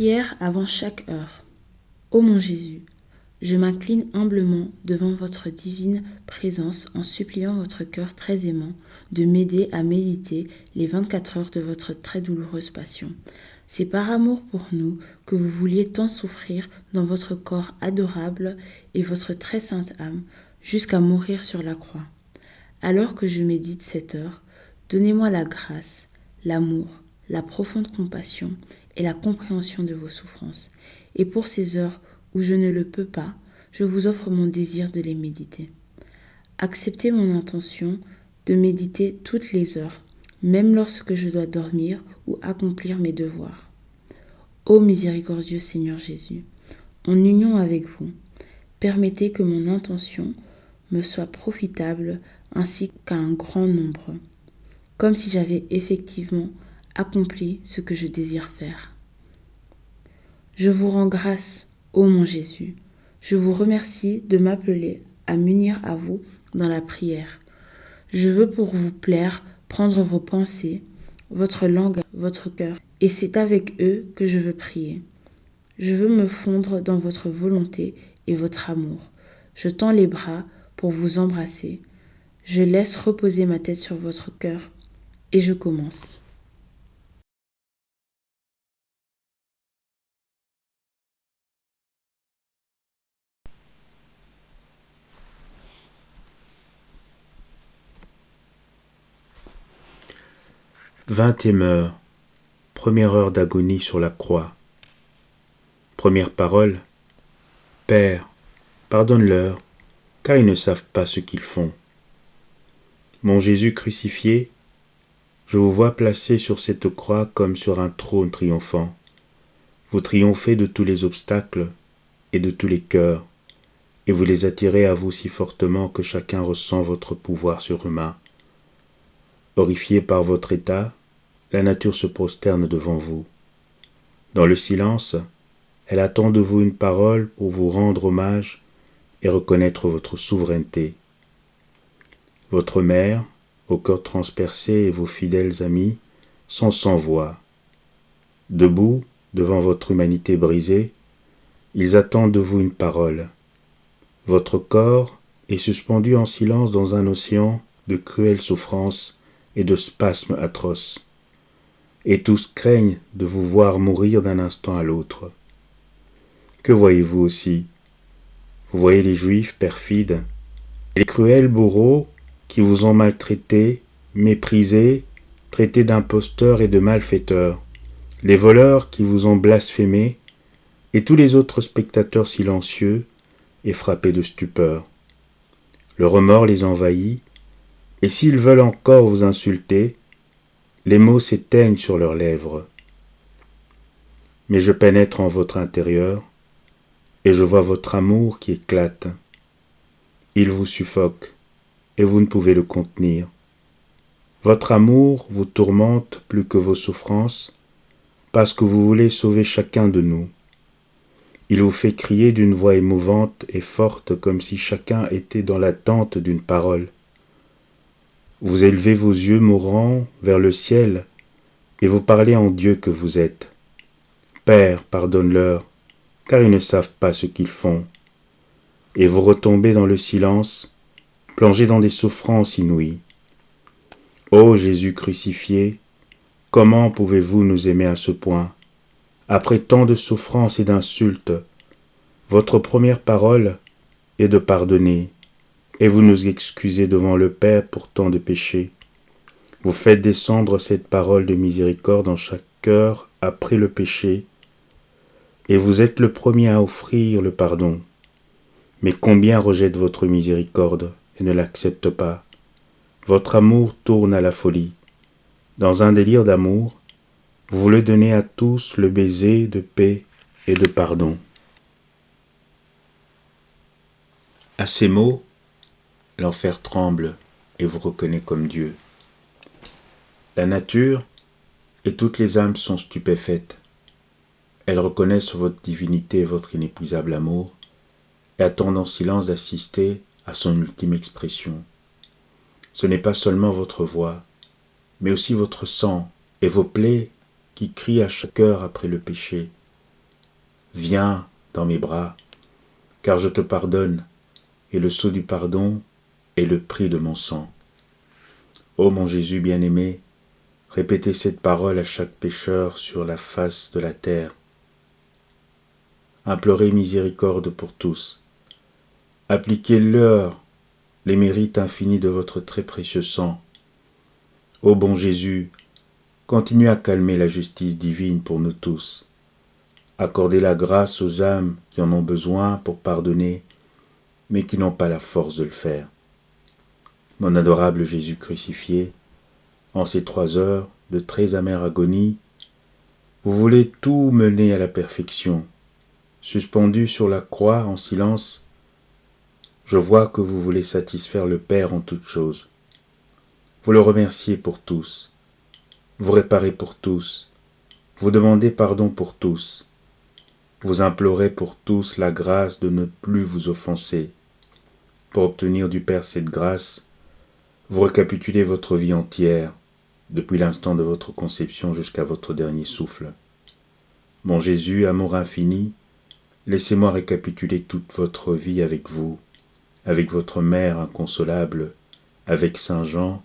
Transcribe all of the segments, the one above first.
Prière avant chaque heure. Ô mon Jésus, je m'incline humblement devant votre divine présence en suppliant votre cœur très aimant de m'aider à méditer les 24 heures de votre très douloureuse passion. C'est par amour pour nous que vous vouliez tant souffrir dans votre corps adorable et votre très sainte âme jusqu'à mourir sur la croix. Alors que je médite cette heure, donnez-moi la grâce, l'amour, la profonde compassion et la compréhension de vos souffrances. Et pour ces heures où je ne le peux pas, je vous offre mon désir de les méditer. Acceptez mon intention de méditer toutes les heures, même lorsque je dois dormir ou accomplir mes devoirs. Ô miséricordieux Seigneur Jésus, en union avec vous, permettez que mon intention me soit profitable ainsi qu'à un grand nombre, comme si j'avais effectivement accompli ce que je désire faire. Je vous rends grâce, ô mon Jésus. Je vous remercie de m'appeler à m'unir à vous dans la prière. Je veux pour vous plaire prendre vos pensées, votre langue, votre cœur, et c'est avec eux que je veux prier. Je veux me fondre dans votre volonté et votre amour. Je tends les bras pour vous embrasser. Je laisse reposer ma tête sur votre cœur et je commence. Vingtième heure, première heure d'agonie sur la croix. Première parole, Père, pardonne-leur, car ils ne savent pas ce qu'ils font. Mon Jésus crucifié, je vous vois placé sur cette croix comme sur un trône triomphant. Vous triomphez de tous les obstacles et de tous les cœurs, et vous les attirez à vous si fortement que chacun ressent votre pouvoir surhumain. Horrifié par votre état, la nature se prosterne devant vous. Dans le silence, elle attend de vous une parole pour vous rendre hommage et reconnaître votre souveraineté. Votre mère, au cœur transpercé, et vos fidèles amis sont sans voix. Debout, devant votre humanité brisée, ils attendent de vous une parole. Votre corps est suspendu en silence dans un océan de cruelles souffrances et de spasmes atroces. Et tous craignent de vous voir mourir d'un instant à l'autre. Que voyez-vous aussi? Vous voyez les Juifs perfides, les cruels bourreaux qui vous ont maltraité, méprisé, traité d'imposteurs et de malfaiteurs, les voleurs qui vous ont blasphémé, et tous les autres spectateurs silencieux et frappés de stupeur. Le remords les envahit, et s'ils veulent encore vous insulter, les mots s'éteignent sur leurs lèvres. Mais je pénètre en votre intérieur, et je vois votre amour qui éclate. Il vous suffoque, et vous ne pouvez le contenir. Votre amour vous tourmente plus que vos souffrances, parce que vous voulez sauver chacun de nous. Il vous fait crier d'une voix émouvante et forte comme si chacun était dans l'attente d'une parole. Vous élevez vos yeux mourants vers le ciel et vous parlez en Dieu que vous êtes. Père, pardonne-leur, car ils ne savent pas ce qu'ils font. Et vous retombez dans le silence, plongé dans des souffrances inouïes. Ô Jésus crucifié, comment pouvez-vous nous aimer à ce point? Après tant de souffrances et d'insultes, votre première parole est de pardonner, et vous nous excusez devant le Père pour tant de péchés. Vous faites descendre cette parole de miséricorde en chaque cœur après le péché, et vous êtes le premier à offrir le pardon. Mais combien rejettent votre miséricorde et ne l'acceptent pas? Votre amour tourne à la folie. Dans un délire d'amour, vous voulez donner à tous le baiser de paix et de pardon. À ces mots, l'enfer tremble et vous reconnaît comme Dieu. La nature et toutes les âmes sont stupéfaites. Elles reconnaissent votre divinité et votre inépuisable amour et attendent en silence d'assister à son ultime expression. Ce n'est pas seulement votre voix, mais aussi votre sang et vos plaies qui crient à chaque heure après le péché. viens dans mes bras, car je te pardonne, et le sceau du pardon est le prix de mon sang. Ô mon Jésus bien-aimé, répétez cette parole à chaque pécheur sur la face de la terre. Implorez miséricorde pour tous. Appliquez-leur les mérites infinis de votre très précieux sang. Ô bon Jésus, continuez à calmer la justice divine pour nous tous. Accordez la grâce aux âmes qui en ont besoin pour pardonner, mais qui n'ont pas la force de le faire. Mon adorable Jésus crucifié, en ces 3 heures de très amère agonie, vous voulez tout mener à la perfection. Suspendu sur la croix en silence, je vois que vous voulez satisfaire le Père en toutes choses. Vous le remerciez pour tous, vous réparez pour tous, vous demandez pardon pour tous, vous implorez pour tous la grâce de ne plus vous offenser. Pour obtenir du Père cette grâce, vous récapitulez votre vie entière, depuis l'instant de votre conception jusqu'à votre dernier souffle. Mon Jésus, amour infini, laissez-moi récapituler toute votre vie avec vous, avec votre mère inconsolable, avec Saint Jean,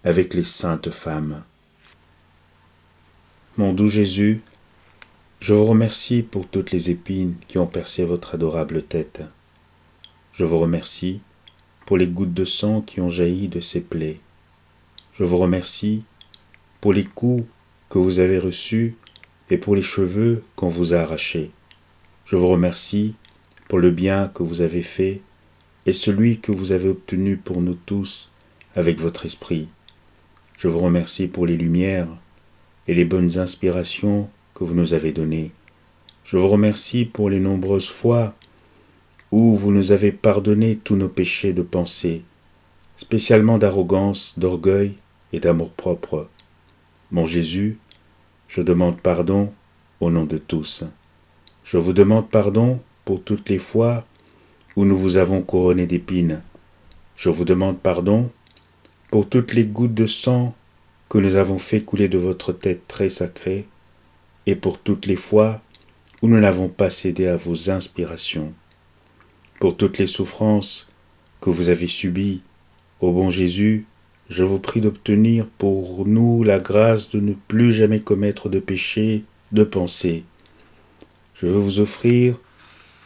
avec les saintes femmes. Mon doux Jésus, je vous remercie pour toutes les épines qui ont percé votre adorable tête. Je vous remercie pour les gouttes de sang qui ont jailli de ces plaies. Je vous remercie pour les coups que vous avez reçus et pour les cheveux qu'on vous a arrachés. Je vous remercie pour le bien que vous avez fait et celui que vous avez obtenu pour nous tous avec votre esprit. Je vous remercie pour les lumières et les bonnes inspirations que vous nous avez données. Je vous remercie pour les nombreuses fois où vous nous avez pardonné tous nos péchés de pensée, spécialement d'arrogance, d'orgueil et d'amour-propre. Mon Jésus, je demande pardon au nom de tous. Je vous demande pardon pour toutes les fois où nous vous avons couronné d'épines. Je vous demande pardon pour toutes les gouttes de sang que nous avons fait couler de votre tête très sacrée et pour toutes les fois où nous n'avons pas cédé à vos inspirations. Pour toutes les souffrances que vous avez subies, ô bon Jésus, je vous prie d'obtenir pour nous la grâce de ne plus jamais commettre de péché, de pensée. Je veux vous offrir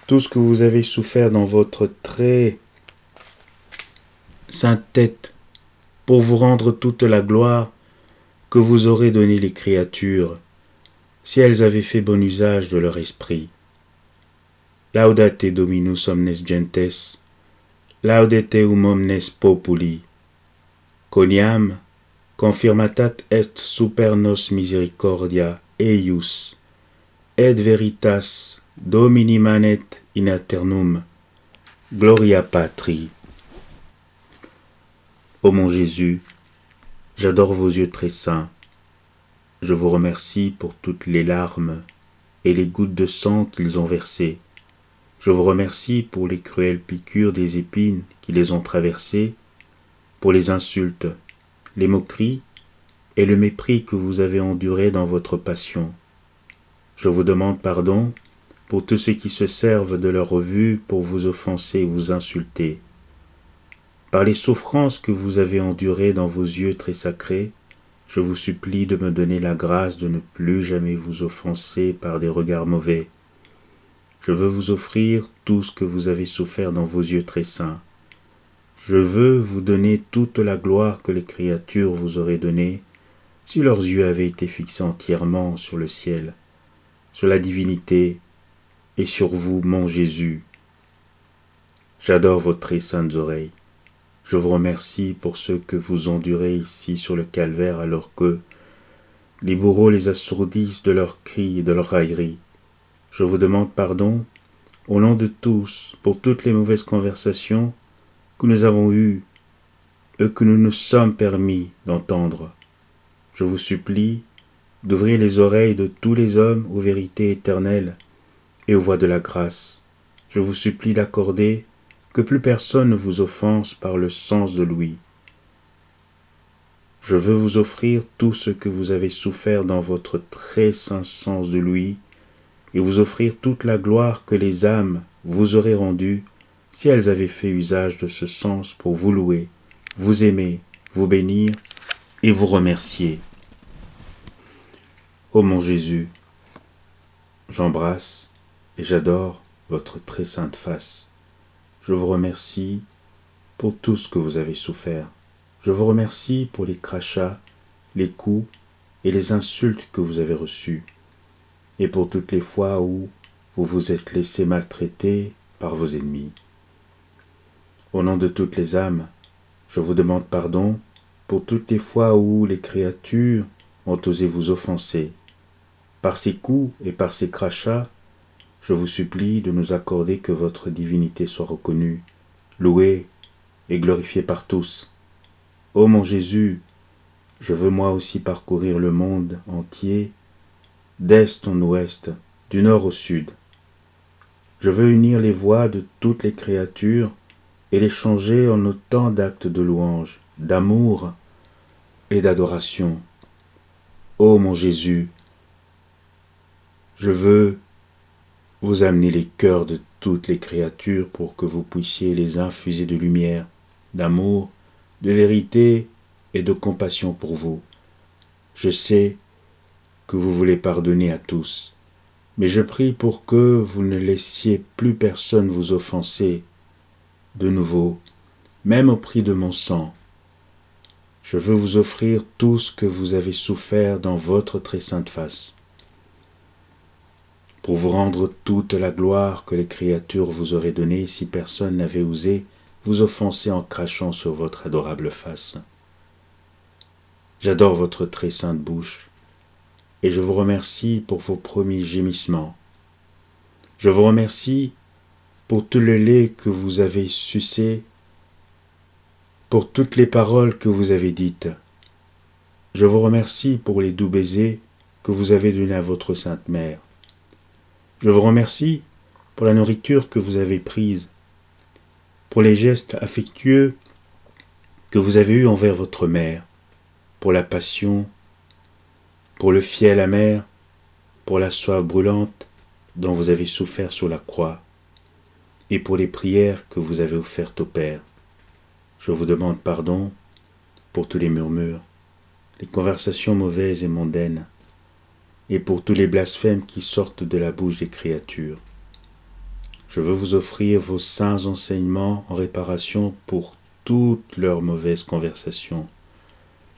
tout ce que vous avez souffert dans votre très sainte tête, pour vous rendre toute la gloire que vous aurez donnée les créatures, si elles avaient fait bon usage de leur esprit. Laudate Dominus omnes gentes, laudate omnes populi, quoniam confirmatat est super nos misericordia eius, et veritas Domini manet in aeternum, gloria patri. Ô mon Jésus, j'adore vos yeux très saints. Je vous remercie pour toutes les larmes et les gouttes de sang qu'ils ont versées. Je vous remercie pour les cruelles piqûres des épines qui les ont traversées, pour les insultes, les moqueries et le mépris que vous avez enduré dans votre passion. Je vous demande pardon pour tous ceux qui se servent de leur vue pour vous offenser et vous insulter. Par les souffrances que vous avez endurées dans vos yeux très sacrés, je vous supplie de me donner la grâce de ne plus jamais vous offenser par des regards mauvais. Je veux vous offrir tout ce que vous avez souffert dans vos yeux très saints. Je veux vous donner toute la gloire que les créatures vous auraient donnée si leurs yeux avaient été fixés entièrement sur le ciel, sur la divinité et sur vous, mon Jésus. J'adore vos très saintes oreilles. Je vous remercie pour ce que vous endurez ici sur le calvaire alors que les bourreaux les assourdissent de leurs cris et de leurs railleries. Je vous demande pardon au nom de tous pour toutes les mauvaises conversations que nous avons eues et que nous nous sommes permis d'entendre. Je vous supplie d'ouvrir les oreilles de tous les hommes aux vérités éternelles et aux voies de la grâce. Je vous supplie d'accorder que plus personne ne vous offense par le sens de l'ouïe. Je veux vous offrir tout ce que vous avez souffert dans votre très saint sens de l'ouïe et vous offrir toute la gloire que les âmes vous auraient rendue si elles avaient fait usage de ce sens pour vous louer, vous aimer, vous bénir et vous remercier. Ô mon Jésus, j'embrasse et j'adore votre très sainte face. Je vous remercie pour tout ce que vous avez souffert. Je vous remercie pour les crachats, les coups et les insultes que vous avez reçus, et pour toutes les fois où vous vous êtes laissé maltraiter par vos ennemis. Au nom de toutes les âmes, je vous demande pardon pour toutes les fois où les créatures ont osé vous offenser. Par ces coups et par ces crachats, je vous supplie de nous accorder que votre divinité soit reconnue, louée et glorifiée par tous. Ô mon Jésus, je veux moi aussi parcourir le monde entier, d'est en ouest, du nord au sud. Je veux unir les voix de toutes les créatures et les changer en autant d'actes de louange, d'amour et d'adoration. Ô mon Jésus, je veux vous amener les cœurs de toutes les créatures pour que vous puissiez les infuser de lumière, d'amour, de vérité et de compassion pour vous. Je sais que vous voulez pardonner à tous, mais je prie pour que vous ne laissiez plus personne vous offenser de nouveau, même au prix de mon sang. Je veux vous offrir tout ce que vous avez souffert dans votre très sainte face, pour vous rendre toute la gloire que les créatures vous auraient donnée si personne n'avait osé vous offenser en crachant sur votre adorable face. J'adore votre très sainte bouche, et je vous remercie pour vos premiers gémissements. Je vous remercie pour tout le lait que vous avez sucé, pour toutes les paroles que vous avez dites. Je vous remercie pour les doux baisers que vous avez donnés à votre Sainte Mère. Je vous remercie pour la nourriture que vous avez prise, pour les gestes affectueux que vous avez eus envers votre mère, pour la passion, pour le fiel amer, pour la soif brûlante dont vous avez souffert sur la croix, et pour les prières que vous avez offertes au Père. Je vous demande pardon pour tous les murmures, les conversations mauvaises et mondaines, et pour tous les blasphèmes qui sortent de la bouche des créatures. Je veux vous offrir vos saints enseignements en réparation pour toutes leurs mauvaises conversations.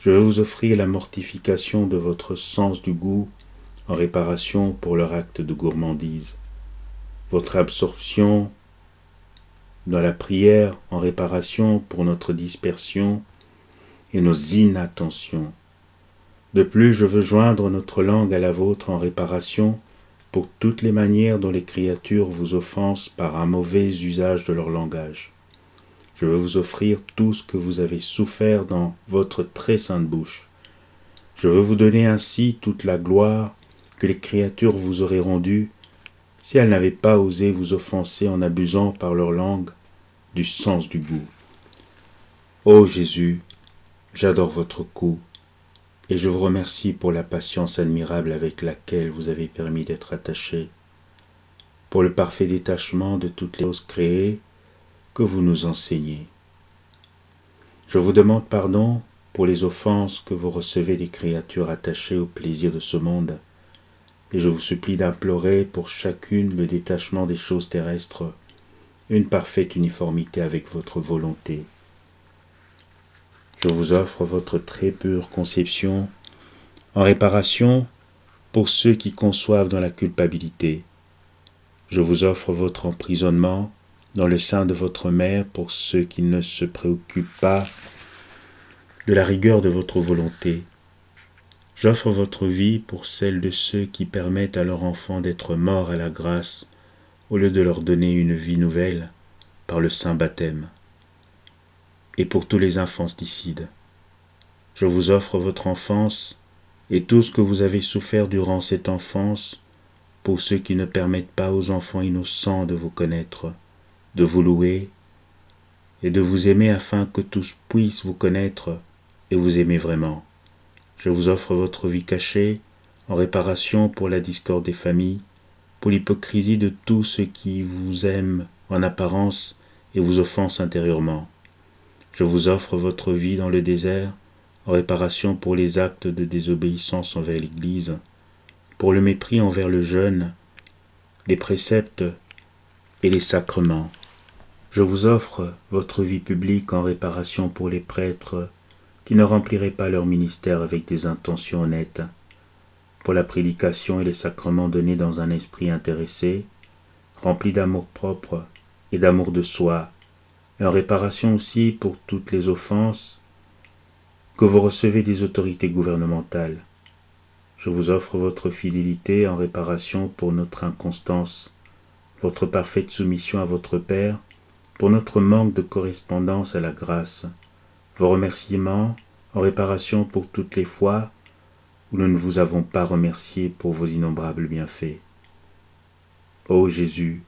Je veux vous offrir la mortification de votre sens du goût en réparation pour leur acte de gourmandise, votre absorption dans la prière en réparation pour notre dispersion et nos inattentions. De plus, je veux joindre notre langue à la vôtre en réparation pour toutes les manières dont les créatures vous offensent par un mauvais usage de leur langage. Je veux vous offrir tout ce que vous avez souffert dans votre très sainte bouche. Je veux vous donner ainsi toute la gloire que les créatures vous auraient rendue si elles n'avaient pas osé vous offenser en abusant par leur langue du sens du goût. Ô Jésus, j'adore votre cou, et je vous remercie pour la patience admirable avec laquelle vous avez permis d'être attaché, pour le parfait détachement de toutes les choses créées que vous nous enseignez. Je vous demande pardon pour les offenses que vous recevez des créatures attachées au plaisir de ce monde, et je vous supplie d'implorer pour chacune le détachement des choses terrestres, une parfaite uniformité avec votre volonté. Je vous offre votre très pure conception en réparation pour ceux qui conçoivent dans la culpabilité. Je vous offre votre emprisonnement dans le sein de votre mère pour ceux qui ne se préoccupent pas de la rigueur de votre volonté. J'offre votre vie pour celle de ceux qui permettent à leurs enfants d'être morts à la grâce au lieu de leur donner une vie nouvelle par le saint baptême. Et pour tous les infanticides, je vous offre votre enfance et tout ce que vous avez souffert durant cette enfance pour ceux qui ne permettent pas aux enfants innocents de vous connaître, de vous louer et de vous aimer afin que tous puissent vous connaître et vous aimer vraiment. Je vous offre votre vie cachée en réparation pour la discorde des familles, pour l'hypocrisie de tous ceux qui vous aiment en apparence et vous offensent intérieurement. Je vous offre votre vie dans le désert, en réparation pour les actes de désobéissance envers l'Église, pour le mépris envers le jeûne, les préceptes et les sacrements. Je vous offre votre vie publique en réparation pour les prêtres qui ne rempliraient pas leur ministère avec des intentions honnêtes, pour la prédication et les sacrements donnés dans un esprit intéressé, rempli d'amour-propre et d'amour de soi, et en réparation aussi pour toutes les offenses que vous recevez des autorités gouvernementales. Je vous offre votre fidélité en réparation pour notre inconstance, votre parfaite soumission à votre Père, pour notre manque de correspondance à la grâce, vos remerciements en réparation pour toutes les fois où nous ne vous avons pas remercié pour vos innombrables bienfaits. Ô Jésus,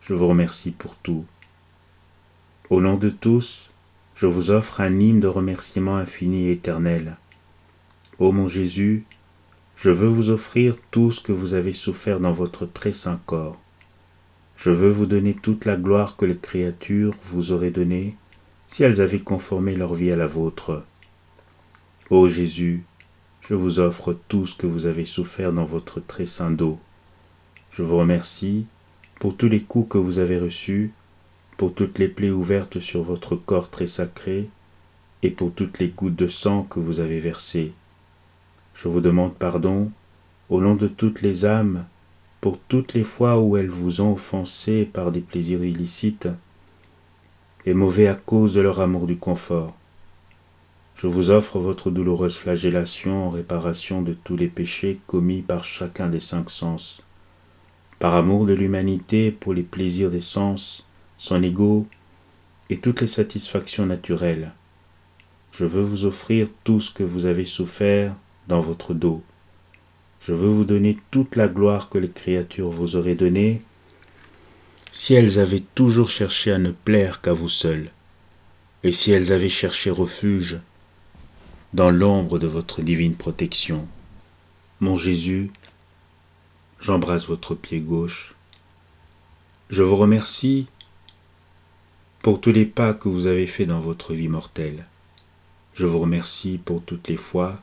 je vous remercie pour tout. Au nom de tous, je vous offre un hymne de remerciement infini et éternel. Ô mon Jésus, je veux vous offrir tout ce que vous avez souffert dans votre très saint corps. Je veux vous donner toute la gloire que les créatures vous auraient donnée si elles avaient conformé leur vie à la vôtre. Ô Jésus, je vous offre tout ce que vous avez souffert dans votre très saint dos. Je vous remercie pour tous les coups que vous avez reçus, pour toutes les plaies ouvertes sur votre corps très sacré, et pour toutes les gouttes de sang que vous avez versées. Je vous demande pardon, au nom de toutes les âmes, pour toutes les fois où elles vous ont offensé par des plaisirs illicites et mauvais à cause de leur amour du confort. Je vous offre votre douloureuse flagellation en réparation de tous les péchés commis par chacun des 5 sens. Par amour de l'humanité pour les plaisirs des sens, son ego et toutes les satisfactions naturelles. Je veux vous offrir tout ce que vous avez souffert dans votre dos. Je veux vous donner toute la gloire que les créatures vous auraient donnée si elles avaient toujours cherché à ne plaire qu'à vous seuls, et si elles avaient cherché refuge dans l'ombre de votre divine protection. Mon Jésus, j'embrasse votre pied gauche. Je vous remercie pour tous les pas que vous avez faits dans votre vie mortelle. Je vous remercie pour toutes les fois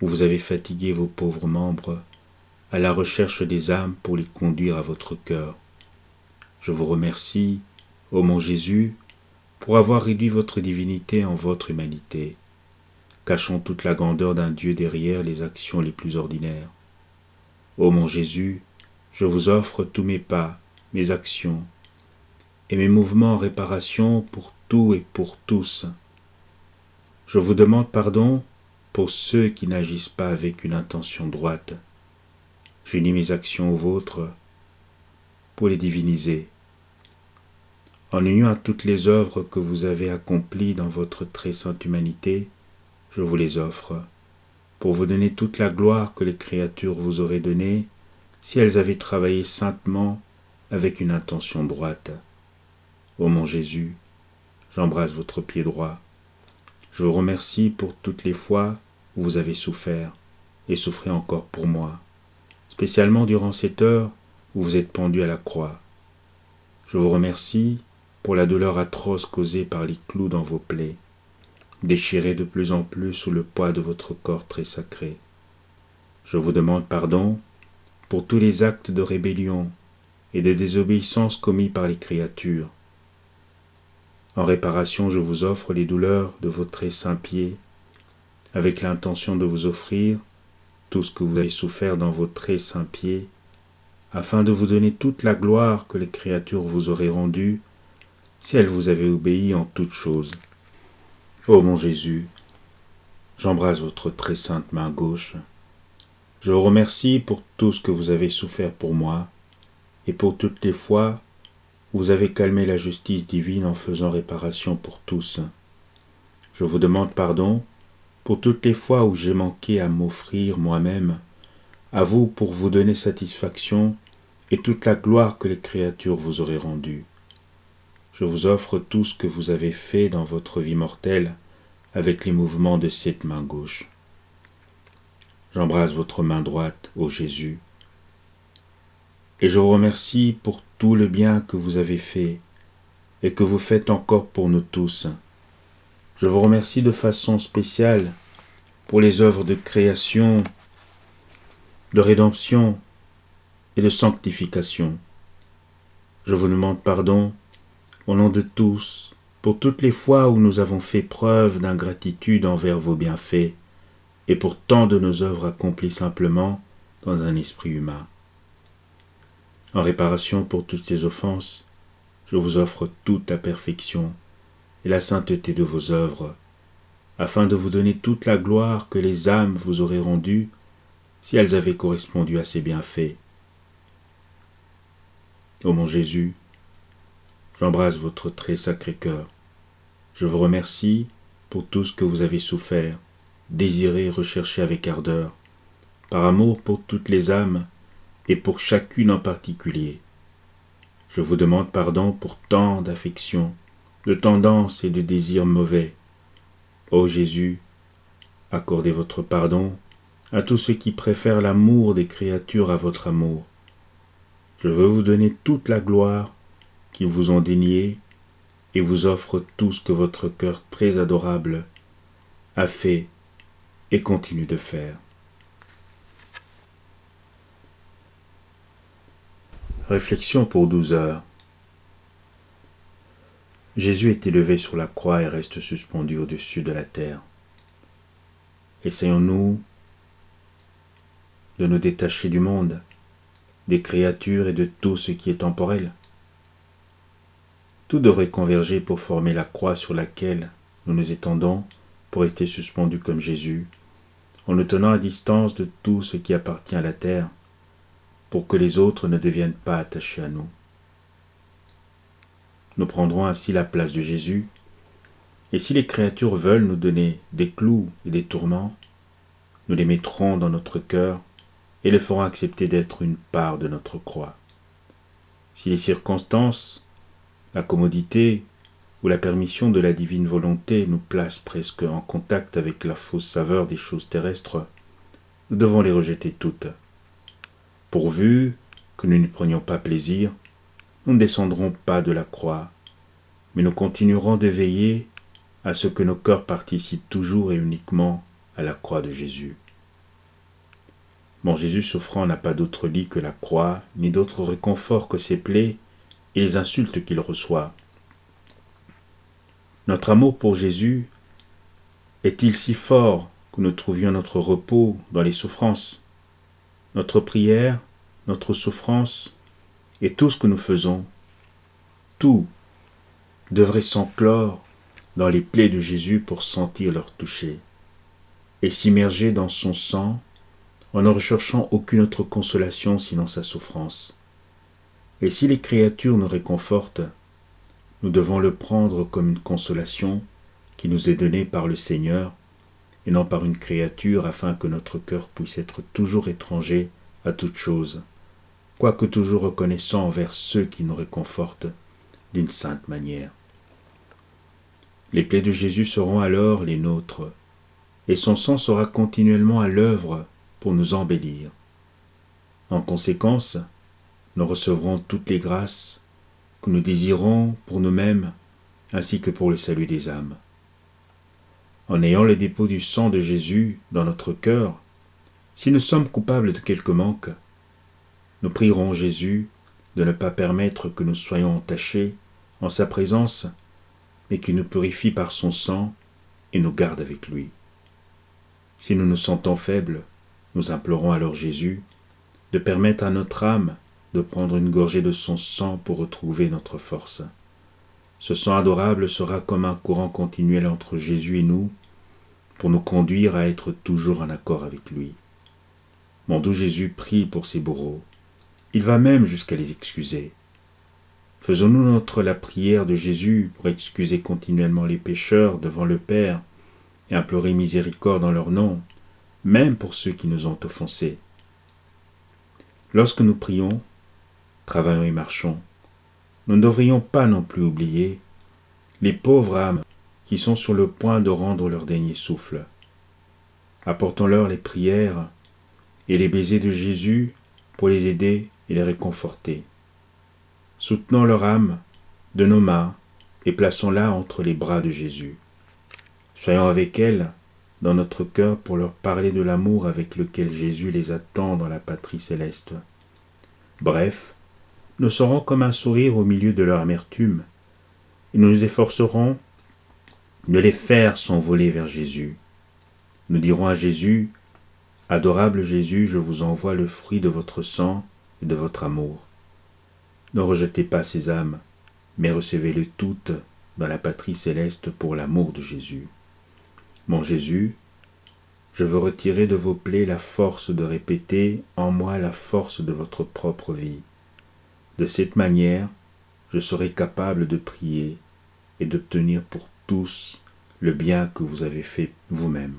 où vous avez fatigué vos pauvres membres à la recherche des âmes pour les conduire à votre cœur. Je vous remercie, ô mon Jésus, pour avoir réduit votre divinité en votre humanité, cachant toute la grandeur d'un Dieu derrière les actions les plus ordinaires. Ô mon Jésus, je vous offre tous mes pas, mes actions et mes mouvements en réparation pour tout et pour tous. Je vous demande pardon pour ceux qui n'agissent pas avec une intention droite. J'unis mes actions aux vôtres pour les diviniser. En union à toutes les œuvres que vous avez accomplies dans votre très sainte humanité, je vous les offre, pour vous donner toute la gloire que les créatures vous auraient donnée si elles avaient travaillé saintement avec une intention droite. Ô mon Jésus, j'embrasse votre pied droit. Je vous remercie pour toutes les fois où vous avez souffert, et souffrez encore pour moi, spécialement durant cette heure où vous êtes pendu à la croix. Je vous remercie pour la douleur atroce causée par les clous dans vos plaies, déchirés de plus en plus sous le poids de votre corps très sacré. Je vous demande pardon pour tous les actes de rébellion et de désobéissance commis par les créatures. En réparation, je vous offre les douleurs de vos très saints pieds, avec l'intention de vous offrir tout ce que vous avez souffert dans vos très saints pieds, afin de vous donner toute la gloire que les créatures vous auraient rendue si elles vous avaient obéi en toutes choses. Ô mon Jésus, j'embrasse votre très sainte main gauche. Je vous remercie pour tout ce que vous avez souffert pour moi, et pour toutes les fois où vous avez calmé la justice divine en faisant réparation pour tous. Je vous demande pardon pour toutes les fois où j'ai manqué à m'offrir moi-même à vous pour vous donner satisfaction et toute la gloire que les créatures vous auraient rendue. Je vous offre tout ce que vous avez fait dans votre vie mortelle avec les mouvements de cette main gauche. J'embrasse votre main droite, ô Jésus. Et je vous remercie pour tout le bien que vous avez fait et que vous faites encore pour nous tous. Je vous remercie de façon spéciale pour les œuvres de création, de rédemption et de sanctification. Je vous demande pardon au nom de tous pour toutes les fois où nous avons fait preuve d'ingratitude envers vos bienfaits et pour tant de nos œuvres accomplies simplement dans un esprit humain. En réparation pour toutes ces offenses, je vous offre toute la perfection et la sainteté de vos œuvres, afin de vous donner toute la gloire que les âmes vous auraient rendue si elles avaient correspondu à ces bienfaits. Ô mon Jésus, j'embrasse votre très sacré cœur. Je vous remercie pour tout ce que vous avez souffert, désiré et recherché avec ardeur, par amour pour toutes les âmes et pour chacune en particulier. Je vous demande pardon pour tant d'affections, de tendances et de désirs mauvais. Ô Jésus, accordez votre pardon à tous ceux qui préfèrent l'amour des créatures à votre amour. Je veux vous donner toute la gloire qu'ils vous ont déniée et vous offre tout ce que votre cœur très adorable a fait et continue de faire. Réflexion pour 12 heures. Jésus est élevé sur la croix et reste suspendu au-dessus de la terre. Essayons-nous de nous détacher du monde, des créatures et de tout ce qui est temporel. Tout devrait converger pour former la croix sur laquelle nous nous étendons pour rester suspendus comme Jésus, en nous tenant à distance de tout ce qui appartient à la terre, pour que les autres ne deviennent pas attachés à nous. Nous prendrons ainsi la place de Jésus, et si les créatures veulent nous donner des clous et des tourments, nous les mettrons dans notre cœur et les ferons accepter d'être une part de notre croix. Si les circonstances, la commodité ou la permission de la divine volonté nous placent presque en contact avec la fausse saveur des choses terrestres, nous devons les rejeter toutes. Pourvu que nous n'y prenions pas plaisir, nous ne descendrons pas de la croix, mais nous continuerons de veiller à ce que nos cœurs participent toujours et uniquement à la croix de Jésus. Mon Jésus souffrant n'a pas d'autre lit que la croix, ni d'autre réconfort que ses plaies et les insultes qu'il reçoit. Notre amour pour Jésus est-il si fort que nous trouvions notre repos dans les souffrances? Notre prière, notre souffrance et tout ce que nous faisons, tout devrait s'enclore dans les plaies de Jésus pour sentir leur toucher et s'immerger dans son sang en ne recherchant aucune autre consolation sinon sa souffrance. Et si les créatures nous réconfortent, nous devons le prendre comme une consolation qui nous est donnée par le Seigneur et non par une créature, afin que notre cœur puisse être toujours étranger à toute chose, quoique toujours reconnaissant envers ceux qui nous réconfortent d'une sainte manière. Les plaies de Jésus seront alors les nôtres, et son sang sera continuellement à l'œuvre pour nous embellir. En conséquence, nous recevrons toutes les grâces que nous désirons pour nous-mêmes ainsi que pour le salut des âmes. En ayant le dépôt du sang de Jésus dans notre cœur, si nous sommes coupables de quelque manque, nous prierons Jésus de ne pas permettre que nous soyons entachés en sa présence, mais qu'il nous purifie par son sang et nous garde avec lui. Si nous nous sentons faibles, nous implorons alors Jésus de permettre à notre âme de prendre une gorgée de son sang pour retrouver notre force. Ce sang adorable sera comme un courant continuel entre Jésus et nous, pour nous conduire à être toujours en accord avec lui. Mon doux Jésus prie pour ses bourreaux. Il va même jusqu'à les excuser. Faisons-nous la prière de Jésus pour excuser continuellement les pécheurs devant le Père et implorer miséricorde en leur nom, même pour ceux qui nous ont offensés. Lorsque nous prions, travaillons et marchons, nous ne devrions pas non plus oublier les pauvres âmes qui sont sur le point de rendre leur dernier souffle. Apportons-leur les prières et les baisers de Jésus pour les aider et les réconforter. Soutenons leur âme de nos mains et plaçons-la entre les bras de Jésus. Soyons avec elles dans notre cœur pour leur parler de l'amour avec lequel Jésus les attend dans la patrie céleste. Bref, nous serons comme un sourire au milieu de leur amertume, et nous nous efforcerons de les faire s'envoler vers Jésus. Nous dirons à Jésus, « Adorable Jésus, je vous envoie le fruit de votre sang et de votre amour. Ne rejetez pas ces âmes, mais recevez-les toutes dans la patrie céleste pour l'amour de Jésus. Mon Jésus, je veux retirer de vos plaies la force de répéter en moi la force de votre propre vie. De cette manière, je serai capable de prier et d'obtenir pour tous le bien que vous avez fait vous-même. »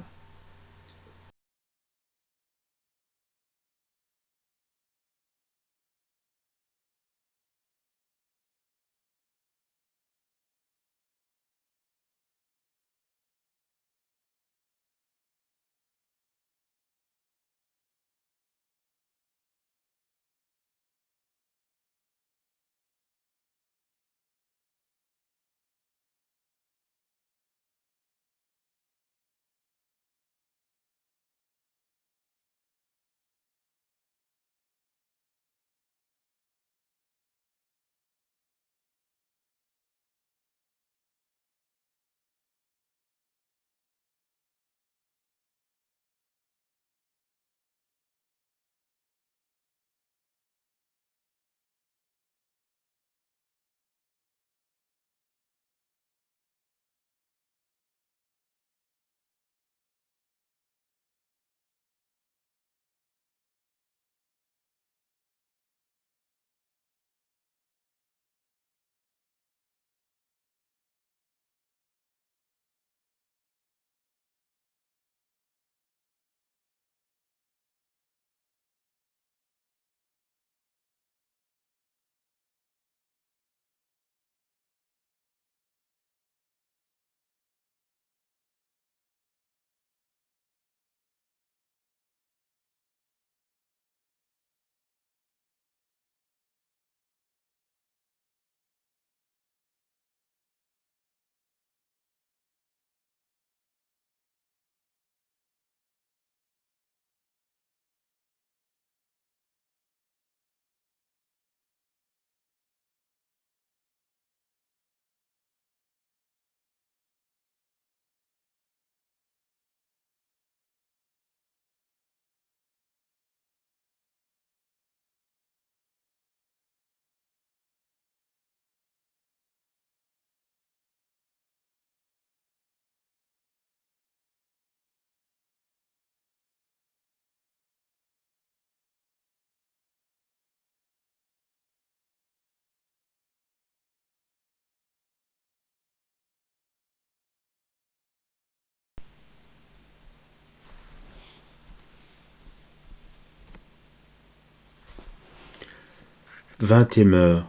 Vint et meurt,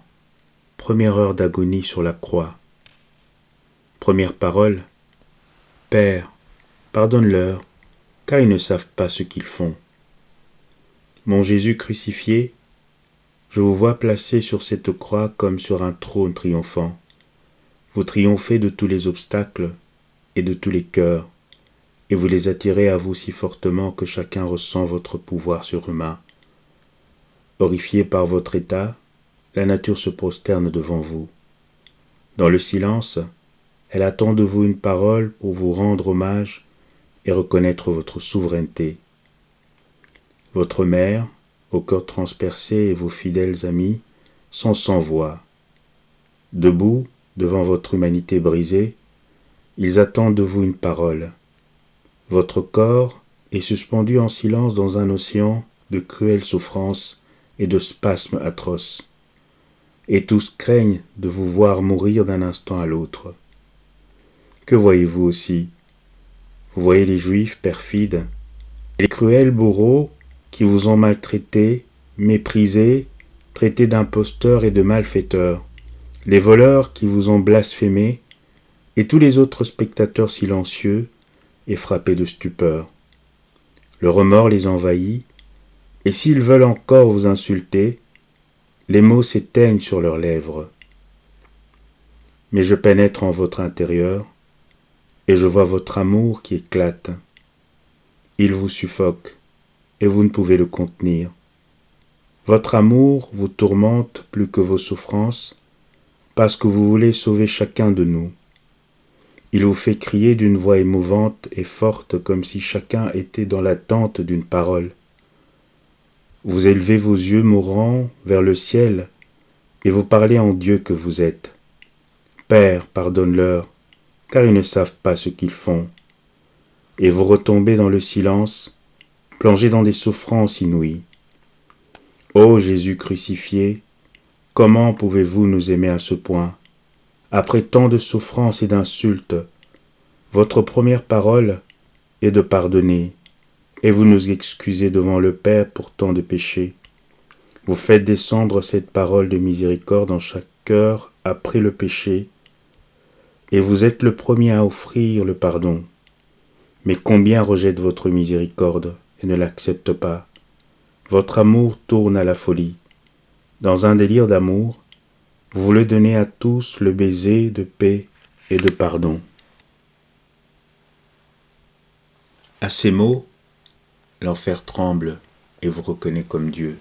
première heure d'agonie sur la croix. Première parole, Père, pardonne-leur, car ils ne savent pas ce qu'ils font. Mon Jésus crucifié, je vous vois placé sur cette croix comme sur un trône triomphant. Vous triomphez de tous les obstacles et de tous les cœurs, et vous les attirez à vous si fortement que chacun ressent votre pouvoir surhumain. Horrifié par votre état, la nature se prosterne devant vous. Dans le silence, elle attend de vous une parole pour vous rendre hommage et reconnaître votre souveraineté. Votre mère, au cœur transpercé, et vos fidèles amis sont sans voix. Debout, devant votre humanité brisée, ils attendent de vous une parole. Votre corps est suspendu en silence dans un océan de cruelles souffrances et de spasmes atroces. Et tous craignent de vous voir mourir d'un instant à l'autre. Que voyez-vous aussi? Vous voyez les Juifs perfides, les cruels bourreaux qui vous ont maltraités, méprisés, traités d'imposteurs et de malfaiteurs, les voleurs qui vous ont blasphémés, et tous les autres spectateurs silencieux et frappés de stupeur. Le remords les envahit, et s'ils veulent encore vous insulter, Les mots s'éteignent sur leurs lèvres. Mais je pénètre en votre intérieur, et je vois votre amour qui éclate. Il vous suffoque, et vous ne pouvez le contenir. Votre amour vous tourmente plus que vos souffrances, parce que vous voulez sauver chacun de nous. Il vous fait crier d'une voix émouvante et forte comme si chacun était dans l'attente d'une parole. Vous élevez vos yeux mourants vers le ciel et vous parlez en Dieu que vous êtes. Père, pardonne-leur, car ils ne savent pas ce qu'ils font. Et vous retombez dans le silence, plongé dans des souffrances inouïes. Ô Jésus crucifié, comment pouvez-vous nous aimer à ce point? Après tant de souffrances et d'insultes, votre première parole est de pardonner, et vous nous excusez devant le Père pour tant de péchés. Vous faites descendre cette parole de miséricorde en chaque cœur après le péché, et vous êtes le premier à offrir le pardon. Mais combien rejettent votre miséricorde et ne l'acceptent pas? Votre amour tourne à la folie. Dans un délire d'amour, vous voulez donner à tous le baiser de paix et de pardon. À ces mots, l'enfer tremble et vous reconnaît comme Dieu.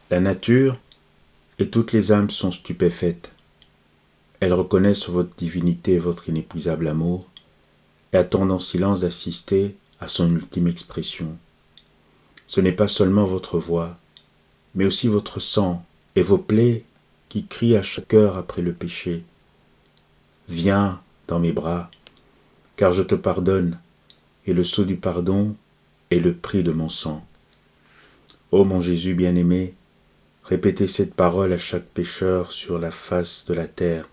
La nature et toutes les âmes sont stupéfaites. Elles reconnaissent votre divinité et votre inépuisable amour et attendent en silence d'assister à son ultime expression. Ce n'est pas seulement votre voix, mais aussi votre sang et vos plaies qui crient à chaque heure après le péché. Viens dans mes bras, car je te pardonne, et le sceau du pardon est le prix de mon sang. Ô mon Jésus bien-aimé, répétez cette parole à chaque pécheur sur la face de la terre.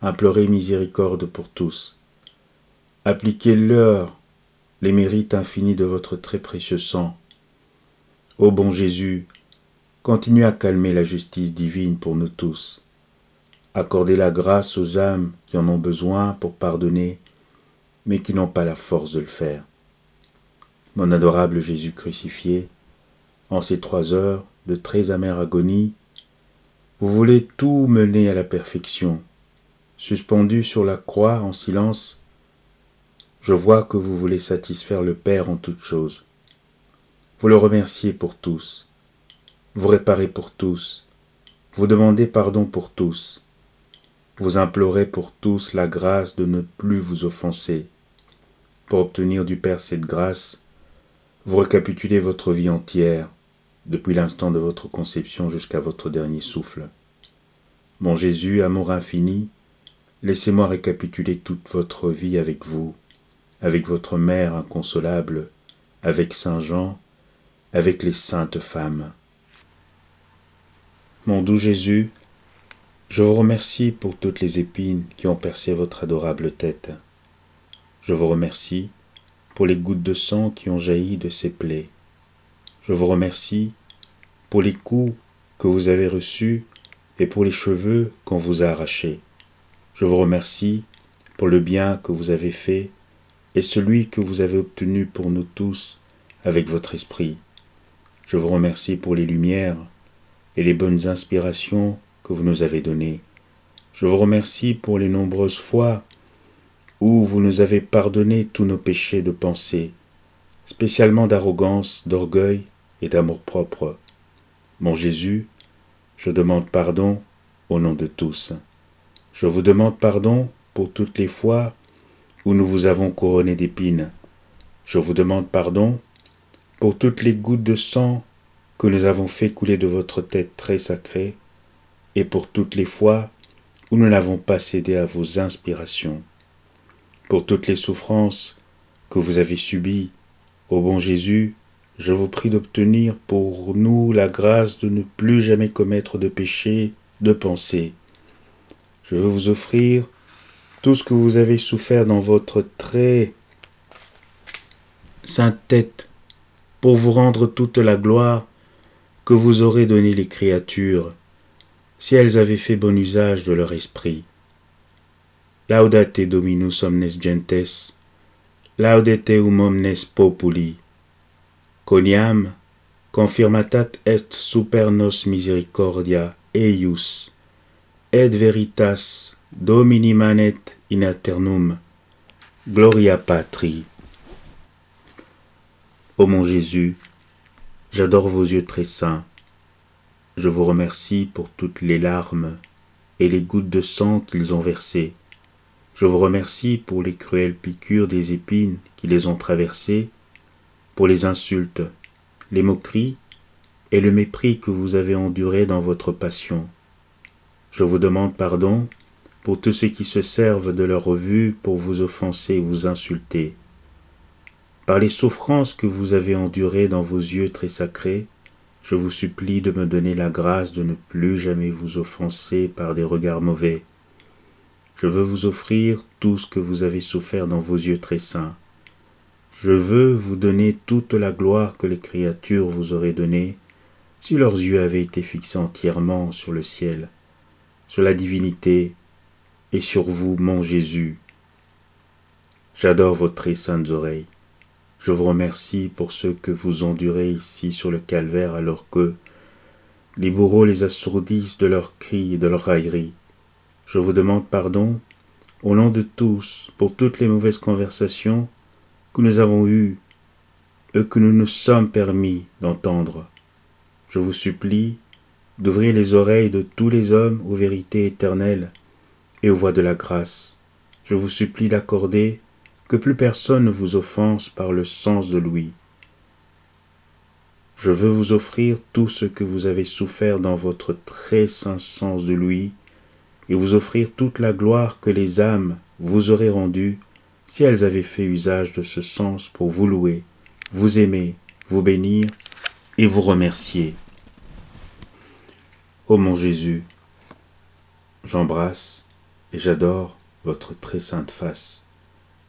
Implorez miséricorde pour tous. Appliquez-leur les mérites infinis de votre très précieux sang. Ô bon Jésus, continuez à calmer la justice divine pour nous tous. Accordez la grâce aux âmes qui en ont besoin pour pardonner, mais qui n'ont pas la force de le faire. Mon adorable Jésus crucifié, en ces 3 heures de très amère agonie, vous voulez tout mener à la perfection. Suspendu sur la croix en silence, je vois que vous voulez satisfaire le Père en toutes choses. Vous le remerciez pour tous, vous réparez pour tous, vous demandez pardon pour tous, vous implorez pour tous la grâce de ne plus vous offenser. Pour obtenir du Père cette grâce, vous récapitulez votre vie entière, depuis l'instant de votre conception jusqu'à votre dernier souffle. Mon Jésus, amour infini, laissez-moi récapituler toute votre vie avec vous, avec votre mère inconsolable, avec Saint Jean, avec les saintes femmes. Mon doux Jésus, je vous remercie pour toutes les épines qui ont percé votre adorable tête. Je vous remercie pour les gouttes de sang qui ont jailli de ces plaies. Je vous remercie pour les coups que vous avez reçus et pour les cheveux qu'on vous a arrachés. Je vous remercie pour le bien que vous avez fait et celui que vous avez obtenu pour nous tous avec votre esprit. Je vous remercie pour les lumières et les bonnes inspirations que vous nous avez données. Je vous remercie pour les nombreuses fois où vous nous avez pardonné tous nos péchés de pensée, spécialement d'arrogance, d'orgueil et d'amour-propre. Mon Jésus, je demande pardon au nom de tous. Je vous demande pardon pour toutes les fois où nous vous avons couronné d'épines. Je vous demande pardon pour toutes les gouttes de sang que nous avons fait couler de votre tête très sacrée et pour toutes les fois où nous n'avons pas cédé à vos inspirations. Pour toutes les souffrances que vous avez subies, ô bon Jésus, je vous prie d'obtenir pour nous la grâce de ne plus jamais commettre de péché de pensée. Je veux vous offrir tout ce que vous avez souffert dans votre très sainte tête pour vous rendre toute la gloire que vous aurez donnée les créatures si elles avaient fait bon usage de leur esprit. Laudate Dominus omnes gentes, laudate omnes populi, quoniam confirmatat est super nos misericordia eius, et veritas Domini manet in aeternum, gloria patri. Ô mon Jésus, j'adore vos yeux très saints. Je vous remercie pour toutes les larmes et les gouttes de sang qu'ils ont versées. Je vous remercie pour les cruelles piqûres des épines qui les ont traversées, pour les insultes, les moqueries et le mépris que vous avez endurés dans votre passion. Je vous demande pardon pour tous ceux qui se servent de leur vue pour vous offenser et vous insulter. Par les souffrances que vous avez endurées dans vos yeux très sacrés, je vous supplie de me donner la grâce de ne plus jamais vous offenser par des regards mauvais. Je veux vous offrir tout ce que vous avez souffert dans vos yeux très saints. Je veux vous donner toute la gloire que les créatures vous auraient donnée si leurs yeux avaient été fixés entièrement sur le ciel, sur la divinité et sur vous, mon Jésus. J'adore vos très saintes oreilles. Je vous remercie pour ce que vous endurez ici sur le calvaire alors que les bourreaux les assourdissent de leurs cris et de leurs railleries. Je vous demande pardon au nom de tous pour toutes les mauvaises conversations que nous avons eues et que nous nous sommes permis d'entendre. Je vous supplie d'ouvrir les oreilles de tous les hommes aux vérités éternelles et aux voies de la grâce. Je vous supplie d'accorder que plus personne ne vous offense par le sens de l'ouïe. Je veux vous offrir tout ce que vous avez souffert dans votre très saint sens de l'ouïe et vous offrir toute la gloire que les âmes vous auraient rendue si elles avaient fait usage de ce sens pour vous louer, vous aimer, vous bénir et vous remercier. Ô mon Jésus, j'embrasse et j'adore votre très sainte face.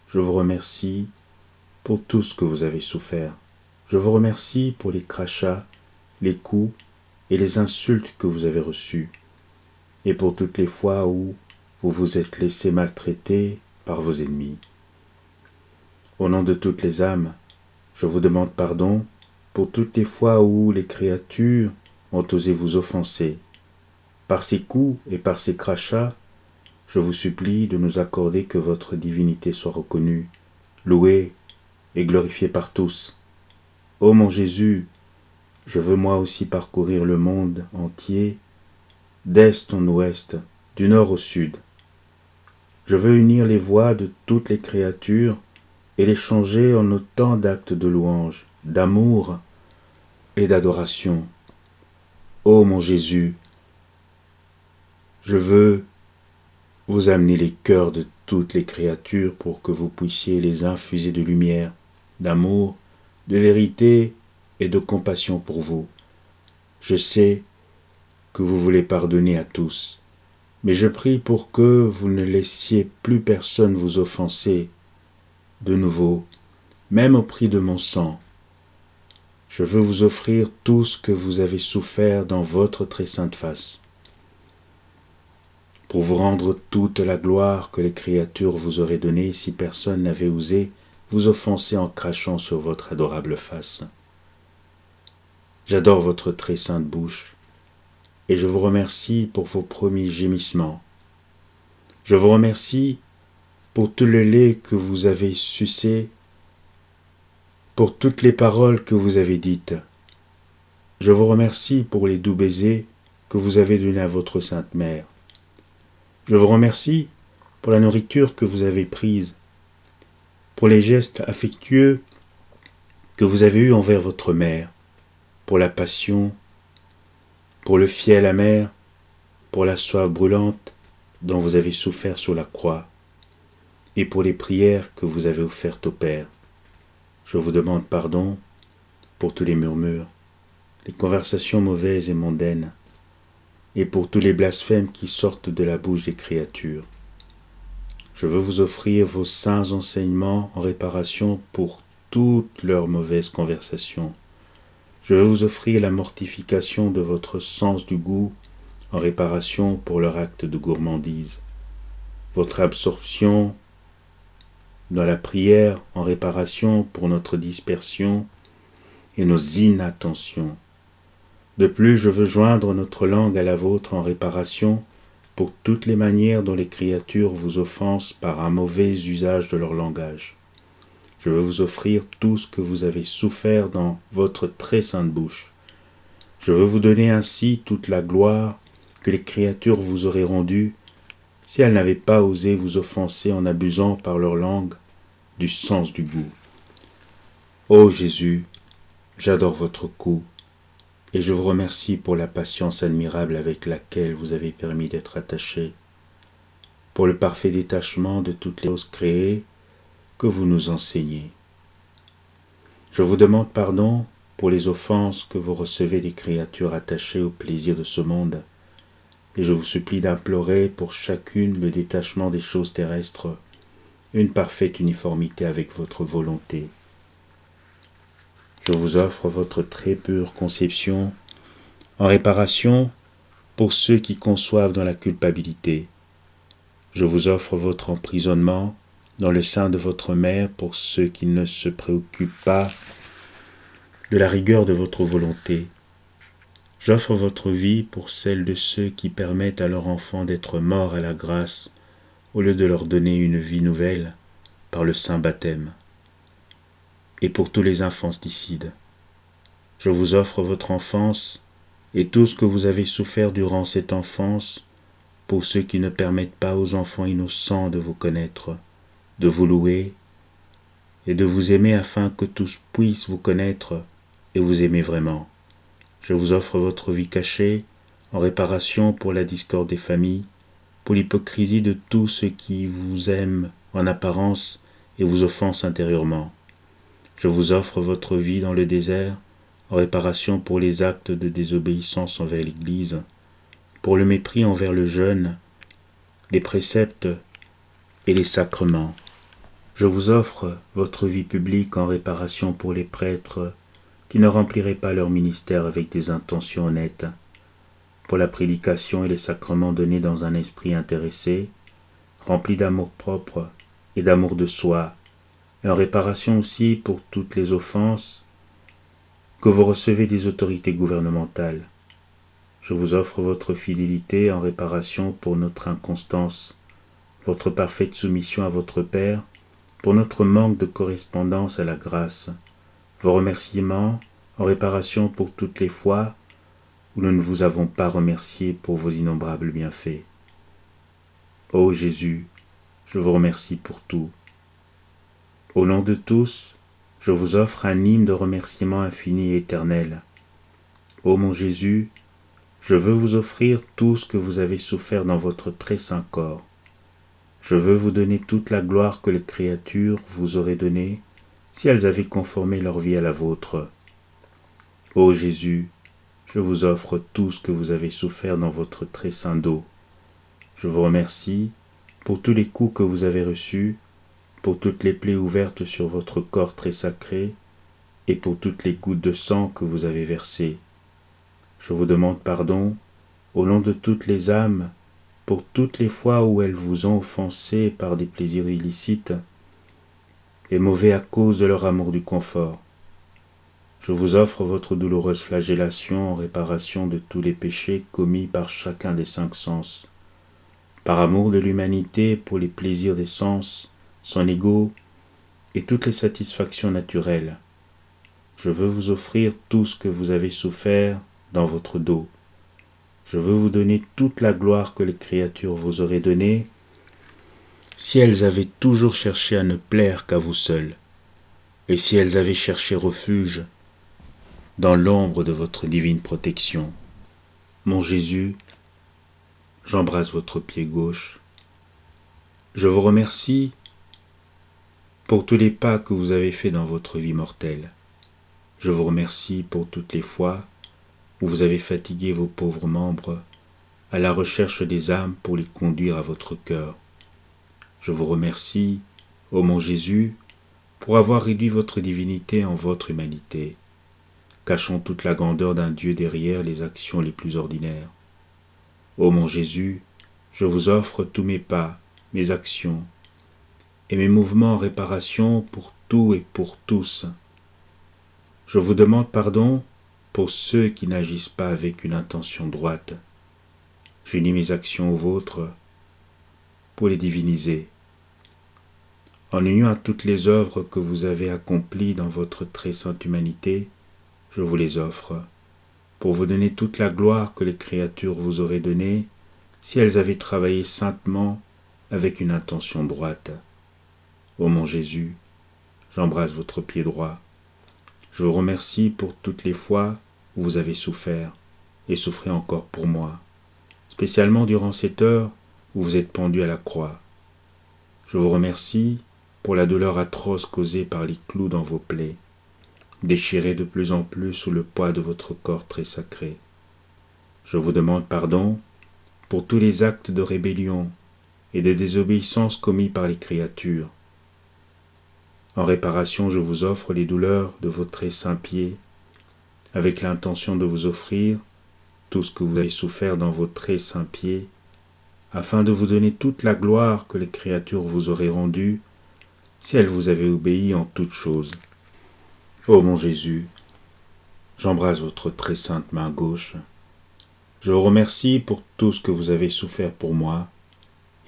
Je vous remercie pour tout ce que vous avez souffert. Je vous remercie pour les crachats, les coups et les insultes que vous avez reçus, et pour toutes les fois où vous vous êtes laissé maltraiter par vos ennemis. Au nom de toutes les âmes, je vous demande pardon pour toutes les fois où les créatures ont osé vous offenser. Par ces coups et par ces crachats, je vous supplie de nous accorder que votre divinité soit reconnue, louée et glorifiée par tous. Ô mon Jésus, je veux moi aussi parcourir le monde entier, d'est en ouest, du nord au sud. Je veux unir les voix de toutes les créatures et les changer en autant d'actes de louange, d'amour et d'adoration. Ô mon Jésus, je veux vous amener les cœurs de toutes les créatures pour que vous puissiez les infuser de lumière, d'amour, de vérité et de compassion pour vous. Je sais que vous voulez pardonner à tous, mais je prie pour que vous ne laissiez plus personne vous offenser de nouveau, même au prix de mon sang. Je veux vous offrir tout ce que vous avez souffert dans votre très sainte face, pour vous rendre toute la gloire que les créatures vous auraient donnée si personne n'avait osé vous offenser en crachant sur votre adorable face. J'adore votre très sainte bouche, et je vous remercie pour vos premiers gémissements. Je vous remercie pour tout le lait que vous avez sucé, pour toutes les paroles que vous avez dites. Je vous remercie pour les doux baisers que vous avez donnés à votre sainte mère. Je vous remercie pour la nourriture que vous avez prise, pour les gestes affectueux que vous avez eus envers votre mère, pour la passion, pour le fiel amer, pour la soif brûlante dont vous avez souffert sur la croix, et pour les prières que vous avez offertes au Père. Je vous demande pardon pour tous les murmures, les conversations mauvaises et mondaines, et pour tous les blasphèmes qui sortent de la bouche des créatures. Je veux vous offrir vos saints enseignements en réparation pour toutes leurs mauvaises conversations. Je veux vous offrir la mortification de votre sens du goût en réparation pour leur acte de gourmandise, votre absorption dans la prière en réparation pour notre dispersion, et nos inattentions. De plus, je veux joindre notre langue à la vôtre en réparation pour toutes les manières dont les créatures vous offensent par un mauvais usage de leur langage. Je veux vous offrir tout ce que vous avez souffert dans votre très sainte bouche. Je veux vous donner ainsi toute la gloire que les créatures vous auraient rendue si elles n'avaient pas osé vous offenser en abusant par leur langue du sens du goût. Ô Jésus, j'adore votre cou, et je vous remercie pour la patience admirable avec laquelle vous avez permis d'être attaché, pour le parfait détachement de toutes les choses créées que vous nous enseignez. Je vous demande pardon pour les offenses que vous recevez des créatures attachées au plaisir de ce monde, et je vous supplie d'implorer pour chacune le détachement des choses terrestres, une parfaite uniformité avec votre volonté. Je vous offre votre très pure conception en réparation pour ceux qui conçoivent dans la culpabilité. Je vous offre votre emprisonnement dans le sein de votre mère pour ceux qui ne se préoccupent pas de la rigueur de votre volonté. J'offre votre vie pour celle de ceux qui permettent à leur enfant d'être mort à la grâce au lieu de leur donner une vie nouvelle par le saint baptême. Et pour tous les infanticides, je vous offre votre enfance et tout ce que vous avez souffert durant cette enfance pour ceux qui ne permettent pas aux enfants innocents de vous connaître, de vous louer et de vous aimer afin que tous puissent vous connaître et vous aimer vraiment. Je vous offre votre vie cachée en réparation pour la discorde des familles, pour l'hypocrisie de tous ceux qui vous aiment en apparence et vous offensent intérieurement. Je vous offre votre vie dans le désert en réparation pour les actes de désobéissance envers l'Église, pour le mépris envers le jeûne, les préceptes et les sacrements. Je vous offre votre vie publique en réparation pour les prêtres qui ne rempliraient pas leur ministère avec des intentions honnêtes, pour la prédication et les sacrements donnés dans un esprit intéressé, rempli d'amour-propre et d'amour de soi, et en réparation aussi pour toutes les offenses que vous recevez des autorités gouvernementales. Je vous offre votre fidélité en réparation pour notre inconstance, votre parfaite soumission à votre Père, pour notre manque de correspondance à la grâce, vos remerciements en réparation pour toutes les fois où nous ne vous avons pas remercié pour vos innombrables bienfaits. Ô Jésus, je vous remercie pour tout. Au nom de tous, je vous offre un hymne de remerciement infini et éternel. Ô mon Jésus, je veux vous offrir tout ce que vous avez souffert dans votre très saint corps. Je veux vous donner toute la gloire que les créatures vous auraient donnée si elles avaient conformé leur vie à la vôtre. Ô Jésus, je vous offre tout ce que vous avez souffert dans votre très saint dos. Je vous remercie pour tous les coups que vous avez reçus, pour toutes les plaies ouvertes sur votre corps très sacré, et pour toutes les gouttes de sang que vous avez versées. Je vous demande pardon, au nom de toutes les âmes, pour toutes les fois où elles vous ont offensé par des plaisirs illicites et mauvais à cause de leur amour du confort. Je vous offre votre douloureuse flagellation en réparation de tous les péchés commis par chacun des 5 sens. Par amour de l'humanité pour les plaisirs des sens, son ego et toutes les satisfactions naturelles. Je veux vous offrir tout ce que vous avez souffert dans votre dos. Je veux vous donner toute la gloire que les créatures vous auraient donnée si elles avaient toujours cherché à ne plaire qu'à vous seuls, et si elles avaient cherché refuge dans l'ombre de votre divine protection. Mon Jésus, j'embrasse votre pied gauche. Je vous remercie pour tous les pas que vous avez faits dans votre vie mortelle. Je vous remercie pour toutes les fois où vous avez fatigué vos pauvres membres à la recherche des âmes pour les conduire à votre cœur. Je vous remercie, ô mon Jésus, pour avoir réduit votre divinité en votre humanité, cachant toute la grandeur d'un Dieu derrière les actions les plus ordinaires. Ô mon Jésus, je vous offre tous mes pas, mes actions et mes mouvements en réparation pour tout et pour tous. Je vous demande pardon pour ceux qui n'agissent pas avec une intention droite. J'unis mes actions aux vôtres pour les diviniser. En union à toutes les œuvres que vous avez accomplies dans votre très sainte humanité, je vous les offre, pour vous donner toute la gloire que les créatures vous auraient donnée si elles avaient travaillé saintement avec une intention droite. Ô mon Jésus, j'embrasse votre pied droit. Je vous remercie pour toutes les fois où vous avez souffert et souffrez encore pour moi, spécialement durant cette heure où vous êtes pendu à la croix. Je vous remercie pour la douleur atroce causée par les clous dans vos plaies, déchirés de plus en plus sous le poids de votre corps très sacré. Je vous demande pardon pour tous les actes de rébellion et de désobéissance commis par les créatures. En réparation, je vous offre les douleurs de vos très saints pieds, avec l'intention de vous offrir tout ce que vous avez souffert dans vos très saints pieds, afin de vous donner toute la gloire que les créatures vous auraient rendue si elles vous avaient obéi en toutes choses. Ô mon Jésus, j'embrasse votre très sainte main gauche. Je vous remercie pour tout ce que vous avez souffert pour moi,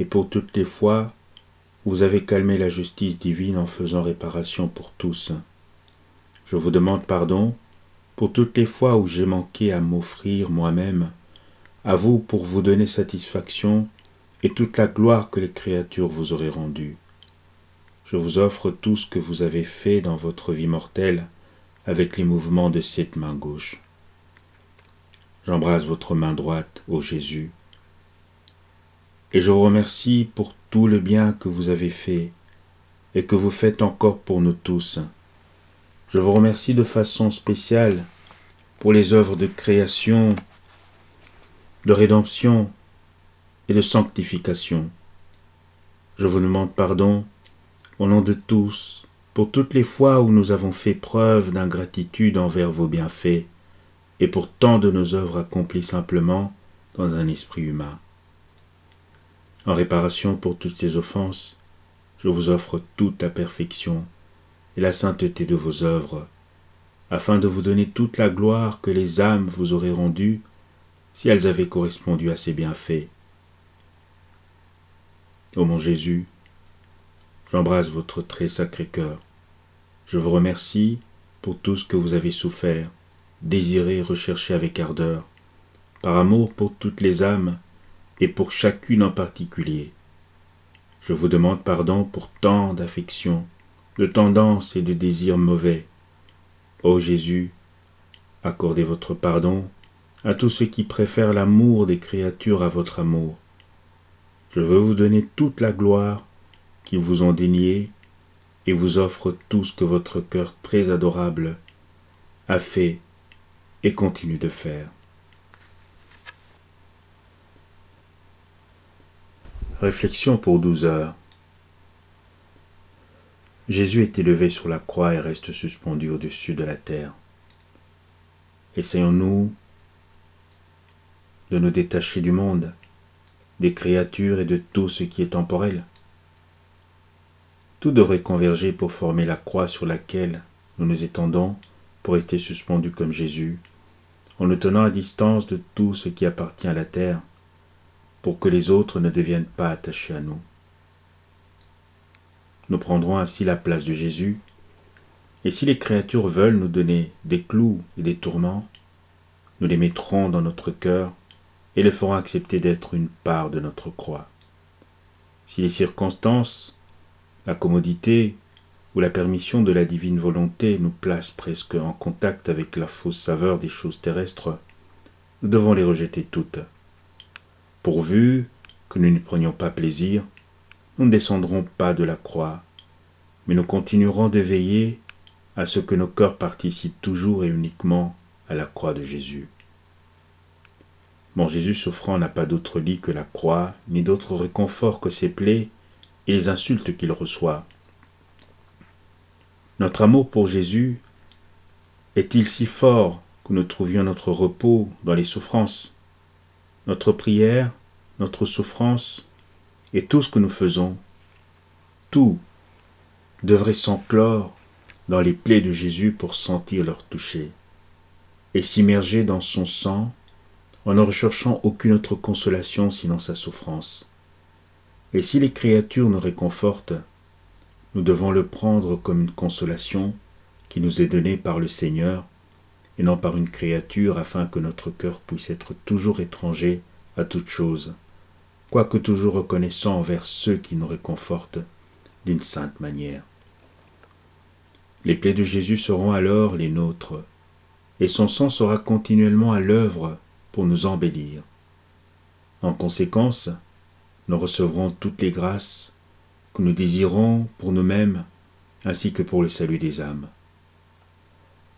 et pour toutes les fois où vous avez calmé la justice divine en faisant réparation pour tous. Je vous demande pardon pour toutes les fois où j'ai manqué à m'offrir moi-même, à vous pour vous donner satisfaction et toute la gloire que les créatures vous auraient rendue. Je vous offre tout ce que vous avez fait dans votre vie mortelle avec les mouvements de cette main gauche. J'embrasse votre main droite, ô Jésus, et je vous remercie pour tout le bien que vous avez fait et que vous faites encore pour nous tous. Je vous remercie de façon spéciale pour les œuvres de création, de rédemption et de sanctification. Je vous demande pardon au nom de tous pour toutes les fois où nous avons fait preuve d'ingratitude envers vos bienfaits et pour tant de nos œuvres accomplies simplement dans un esprit humain. En réparation pour toutes ces offenses, je vous offre toute la perfection et la sainteté de vos œuvres, afin de vous donner toute la gloire que les âmes vous auraient rendue si elles avaient correspondu à ces bienfaits. Ô mon Jésus, j'embrasse votre très sacré cœur. Je vous remercie pour tout ce que vous avez souffert, désiré et recherché avec ardeur, par amour pour toutes les âmes et pour chacune en particulier. Je vous demande pardon pour tant d'affections, de tendances et de désirs mauvais. Ô Jésus, accordez votre pardon à tous ceux qui préfèrent l'amour des créatures à votre amour. Je veux vous donner toute la gloire qu'ils vous ont déniée et vous offre tout ce que votre cœur très adorable a fait et continue de faire. Réflexion pour 12 heures. Jésus est élevé sur la croix et reste suspendu au-dessus de la terre. Essayons-nous de nous détacher du monde, des créatures et de tout ce qui est temporel. Tout devrait converger pour former la croix sur laquelle nous nous étendons pour rester suspendus comme Jésus, en nous tenant à distance de tout ce qui appartient à la terre, pour que les autres ne deviennent pas attachés à nous. Nous prendrons ainsi la place de Jésus, et si les créatures veulent nous donner des clous et des tourments, nous les mettrons dans notre cœur et les ferons accepter d'être une part de notre croix. Si les circonstances, la commodité ou la permission de la divine volonté nous placent presque en contact avec la fausse saveur des choses terrestres, nous devons les rejeter toutes. Pourvu que nous n'y prenions pas plaisir, nous ne descendrons pas de la croix, mais nous continuerons de veiller à ce que nos cœurs participent toujours et uniquement à la croix de Jésus. Mon Jésus souffrant n'a pas d'autre lit que la croix, ni d'autre réconfort que ses plaies et les insultes qu'il reçoit. Notre amour pour Jésus est-il si fort que nous trouvions notre repos dans les souffrances? Notre prière, notre souffrance et tout ce que nous faisons, tout devrait s'enclore dans les plaies de Jésus pour sentir leur toucher, et s'immerger dans son sang en ne recherchant aucune autre consolation sinon sa souffrance. Et si les créatures nous réconfortent, nous devons le prendre comme une consolation qui nous est donnée par le Seigneur et non par une créature, afin que notre cœur puisse être toujours étranger à toute chose, quoique toujours reconnaissant envers ceux qui nous réconfortent d'une sainte manière. Les plaies de Jésus seront alors les nôtres, et son sang sera continuellement à l'œuvre pour nous embellir. En conséquence, nous recevrons toutes les grâces que nous désirons pour nous-mêmes ainsi que pour le salut des âmes.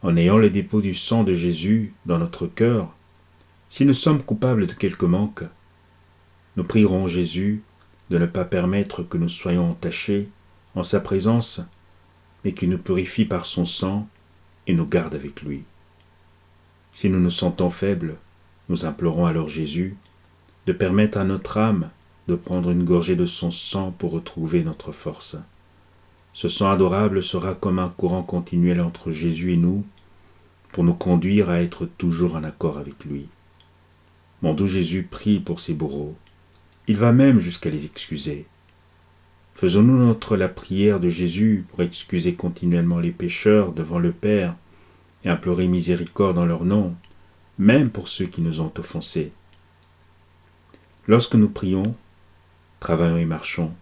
En ayant le dépôt du sang de Jésus dans notre cœur, si nous sommes coupables de quelque manque, nous prierons Jésus de ne pas permettre que nous soyons entachés en sa présence, mais qu'il nous purifie par son sang et nous garde avec lui. Si nous nous sentons faibles, nous implorons alors Jésus de permettre à notre âme de prendre une gorgée de son sang pour retrouver notre force. Ce sang adorable sera comme un courant continuel entre Jésus et nous, pour nous conduire à être toujours en accord avec lui. Mon doux Jésus prie pour ses bourreaux. Il va même jusqu'à les excuser. Faisons-nous notre la prière de Jésus pour excuser continuellement les pécheurs devant le Père et implorer miséricorde en leur nom, même pour ceux qui nous ont offensés. Lorsque nous prions, travaillons et marchons,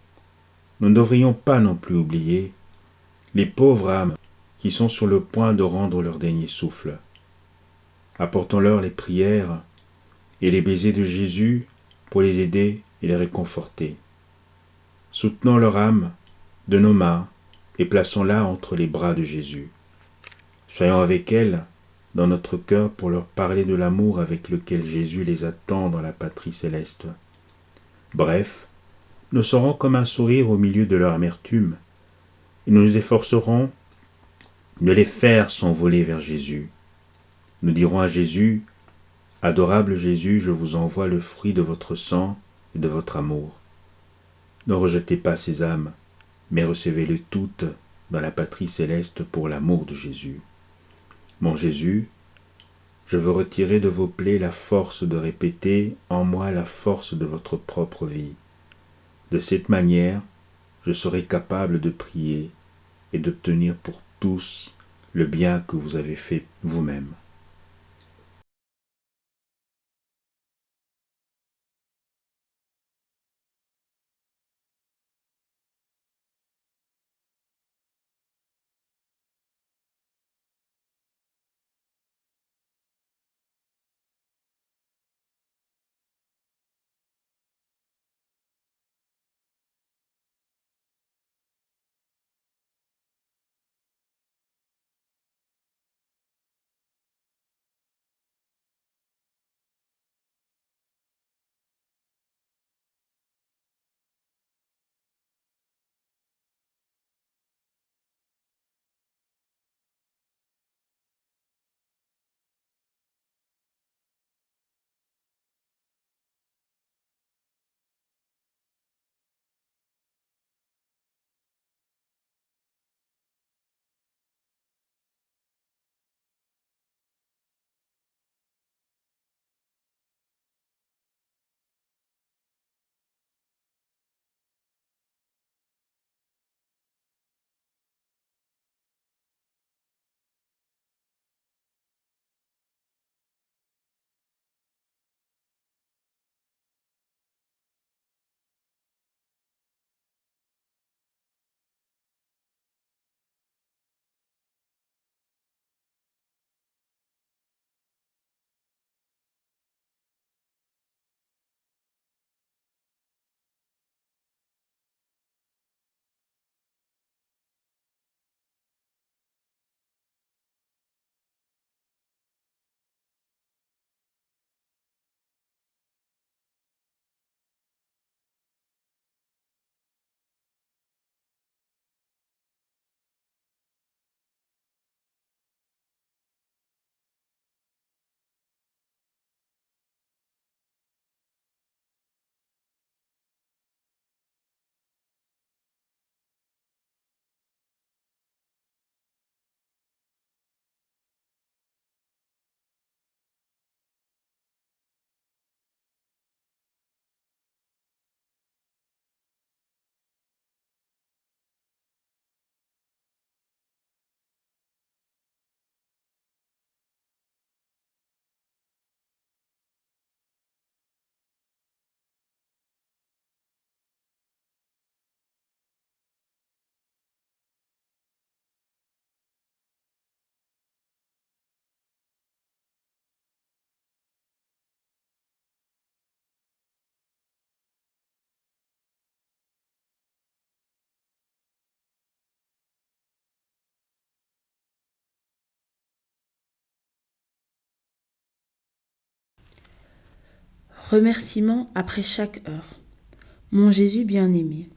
nous ne devrions pas non plus oublier les pauvres âmes qui sont sur le point de rendre leur dernier souffle. Apportons-leur les prières et les baisers de Jésus pour les aider et les réconforter. Soutenons leur âme de nos mains et plaçons-la entre les bras de Jésus. Soyons avec elles dans notre cœur pour leur parler de l'amour avec lequel Jésus les attend dans la patrie céleste. Bref, nous serons comme un sourire au milieu de leur amertume et nous nous efforcerons de les faire s'envoler vers Jésus. Nous dirons à Jésus: Adorable Jésus, je vous envoie le fruit de votre sang et de votre amour. Ne rejetez pas ces âmes, mais recevez-les toutes dans la patrie céleste pour l'amour de Jésus. Mon Jésus, je veux retirer de vos plaies la force de répéter en moi la force de votre propre vie. De cette manière, je serai capable de prier et d'obtenir pour tous le bien que vous avez fait vous-même. Remerciements après chaque heure. Mon Jésus bien-aimé,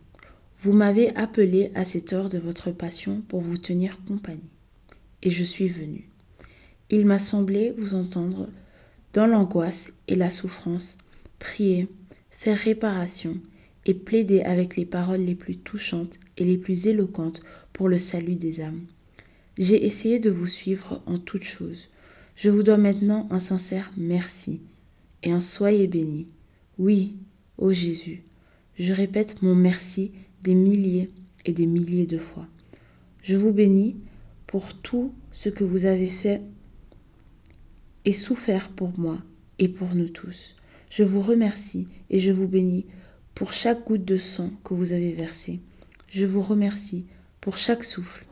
vous m'avez appelé à cette heure de votre passion pour vous tenir compagnie. Et je suis venu. Il m'a semblé vous entendre dans l'angoisse et la souffrance, prier, faire réparation et plaider avec les paroles les plus touchantes et les plus éloquentes pour le salut des âmes. J'ai essayé de vous suivre en toutes choses. Je vous dois maintenant un sincère merci et un soyez béni. Oui, ô Jésus, je répète mon merci des milliers et des milliers de fois. Je vous bénis pour tout ce que vous avez fait et souffert pour moi et pour nous tous. Je vous remercie et je vous bénis pour chaque goutte de sang que vous avez versé. Je vous remercie pour chaque souffle,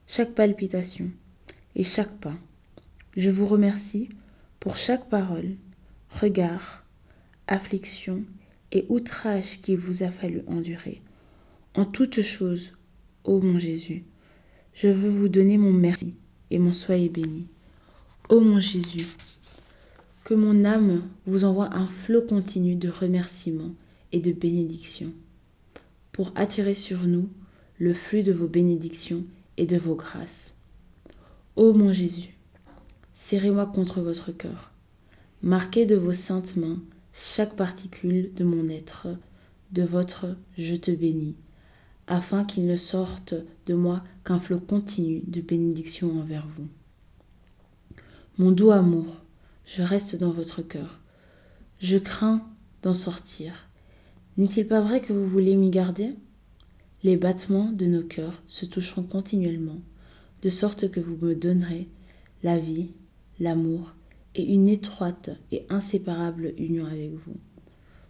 chaque palpitation et chaque pas. Je vous remercie pour chaque parole, regard, affliction et outrage qu'il vous a fallu endurer. En toutes choses, ô mon Jésus, je veux vous donner mon merci et mon soyez béni. Ô mon Jésus, que mon âme vous envoie un flot continu de remerciements et de bénédictions pour attirer sur nous le flux de vos bénédictions et de vos grâces. Ô mon Jésus, serrez-moi contre votre cœur. Marquez de vos saintes mains chaque particule de mon être, de votre je te bénis, afin qu'il ne sorte de moi qu'un flot continu de bénédictions envers vous. Mon doux amour, je reste dans votre cœur. Je crains d'en sortir. N'est-il pas vrai que vous voulez m'y garder? Les battements de nos cœurs se toucheront continuellement, de sorte que vous me donnerez la vie, l'amour et une étroite et inséparable union avec vous.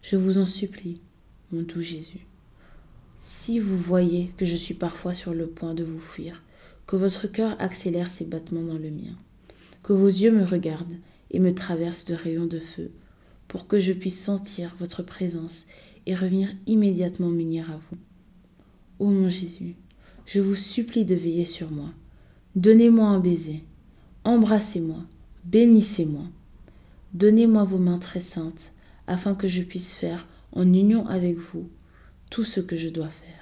Je vous en supplie, mon doux Jésus. Si vous voyez que je suis parfois sur le point de vous fuir, que votre cœur accélère ses battements dans le mien, que vos yeux me regardent et me traversent de rayons de feu, pour que je puisse sentir votre présence et revenir immédiatement m'unir à vous. Ô mon Jésus, je vous supplie de veiller sur moi. Donnez-moi un baiser, embrassez-moi, bénissez-moi. Donnez-moi vos mains très saintes, afin que je puisse faire, en union avec vous, tout ce que je dois faire.